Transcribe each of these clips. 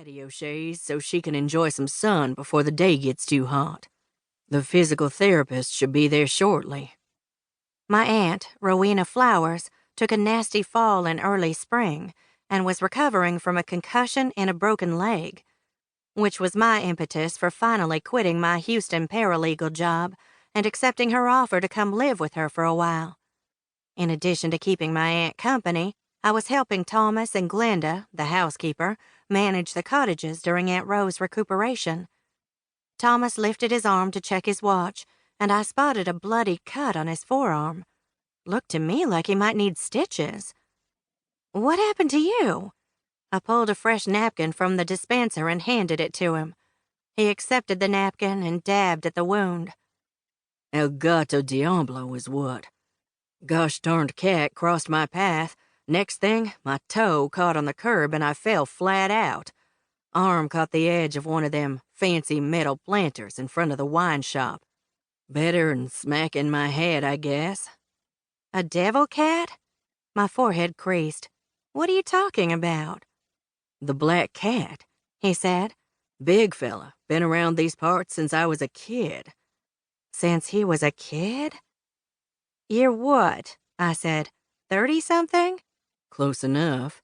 patio shades so she can enjoy some sun before the day gets too hot. The physical therapist should be there shortly. My aunt, Rowena Flowers, took a nasty fall in early spring and was recovering from a concussion and a broken leg, which was my impetus for finally quitting my Houston paralegal job and accepting her offer to come live with her for a while. In addition to keeping my aunt company, I was helping Thomas and Glenda, the housekeeper, manage the cottages during Aunt Rowe's recuperation. Thomas lifted his arm to check his watch, and I spotted a bloody cut on his forearm. Looked to me like he might need stitches. "What happened to you?" I pulled a fresh napkin from the dispenser and handed it to him. He accepted the napkin and dabbed at the wound. "El gato diablo is what. Gosh-darned cat crossed my path. Next thing, my toe caught on the curb and I fell flat out. Arm caught the edge of one of them fancy metal planters in front of the wine shop. Better'n smacking my head, I guess." "A devil cat?" My forehead creased. "What are you talking about?" "The black cat," he said. "Big fella, been around these parts since I was a kid." "Since he was a kid?" "You're what?" I said. 30-something? "Close enough."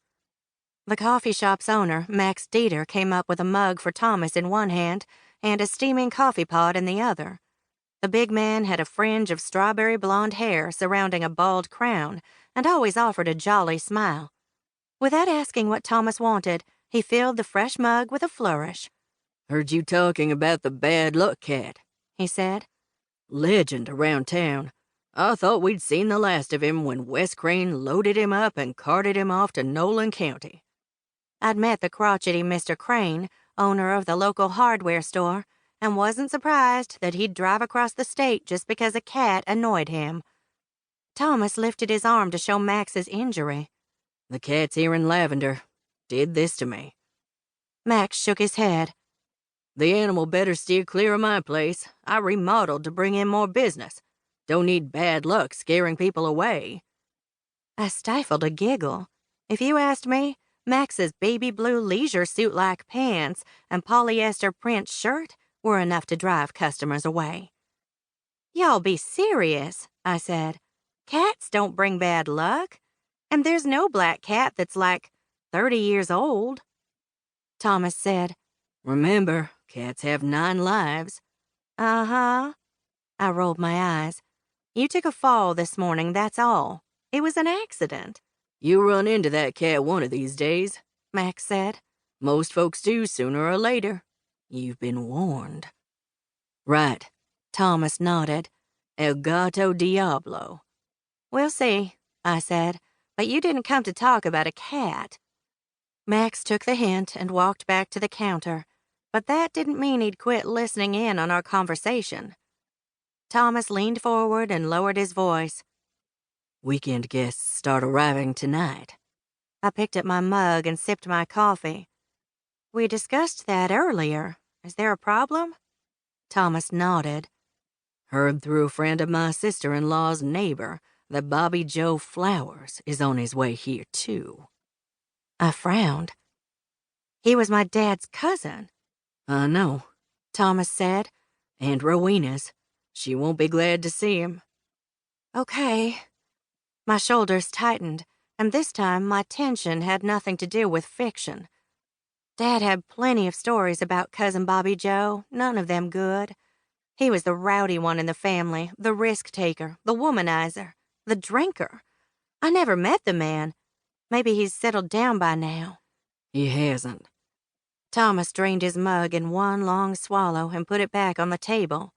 The coffee shop's owner, Max Dieter, came up with a mug for Thomas in one hand and a steaming coffee pot in the other. The big man had a fringe of strawberry blonde hair surrounding a bald crown and always offered a jolly smile. Without asking what Thomas wanted, he filled the fresh mug with a flourish. "Heard you talking about the bad luck cat," he said. "Legend around town. I thought we'd seen the last of him when Wes Crane loaded him up and carted him off to Nolan County." I'd met the crotchety Mr. Crane, owner of the local hardware store, and wasn't surprised that he'd drive across the state just because a cat annoyed him. Thomas lifted his arm to show Max's injury. "The cat's here in Lavender. Did this to me." Max shook his head. "The animal better steer clear of my place. I remodeled to bring in more business. Don't need bad luck scaring people away." I stifled a giggle. If you asked me, Max's baby blue leisure suit-like pants and polyester print shirt were enough to drive customers away. "Y'all be serious," I said. "Cats don't bring bad luck. And there's no black cat that's like 30 years old." Thomas said, "Remember, cats have 9 lives." "Uh-huh." I rolled my eyes. "You took a fall this morning, that's all. It was an accident." "You'll run into that cat one of these days," Max said. "Most folks do sooner or later. You've been warned." "Right," Thomas nodded. "El gato diablo." "We'll see," I said, "but you didn't come to talk about a cat." Max took the hint and walked back to the counter, but that didn't mean he'd quit listening in on our conversation. Thomas leaned forward and lowered his voice. "Weekend guests start arriving tonight." I picked up my mug and sipped my coffee. "We discussed that earlier. Is there a problem?" Thomas nodded. "Heard through a friend of my sister-in-law's neighbor that Bobby Joe Flowers is on his way here, too." I frowned. "He was my dad's cousin." "I know," Thomas said. "And Rowena's. She won't be glad to see him." "Okay." My shoulders tightened, and this time my tension had nothing to do with fiction. Dad had plenty of stories about Cousin Bobby Joe, none of them good. He was the rowdy one in the family, the risk-taker, the womanizer, the drinker. I never met the man. Maybe he's settled down by now. "He hasn't." Thomas drained his mug in one long swallow and put it back on the table.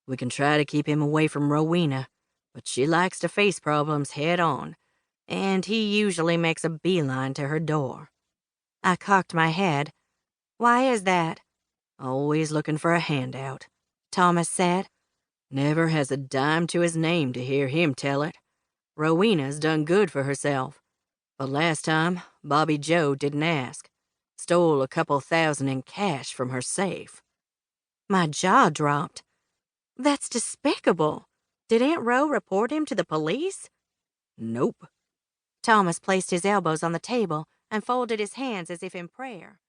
"We can try to keep him away from Rowena, but she likes to face problems head-on, and he usually makes a beeline to her door." I cocked my head. "Why is that?" "Always looking for a handout," Thomas said. "Never has a dime to his name to hear him tell it. Rowena's done good for herself. But last time, Bobby Joe didn't ask. Stole a couple $1,000 in cash from her safe." My jaw dropped. "That's despicable. Did Aunt Rowe report him to the police?" "Nope." Thomas placed his elbows on the table and folded his hands as if in prayer.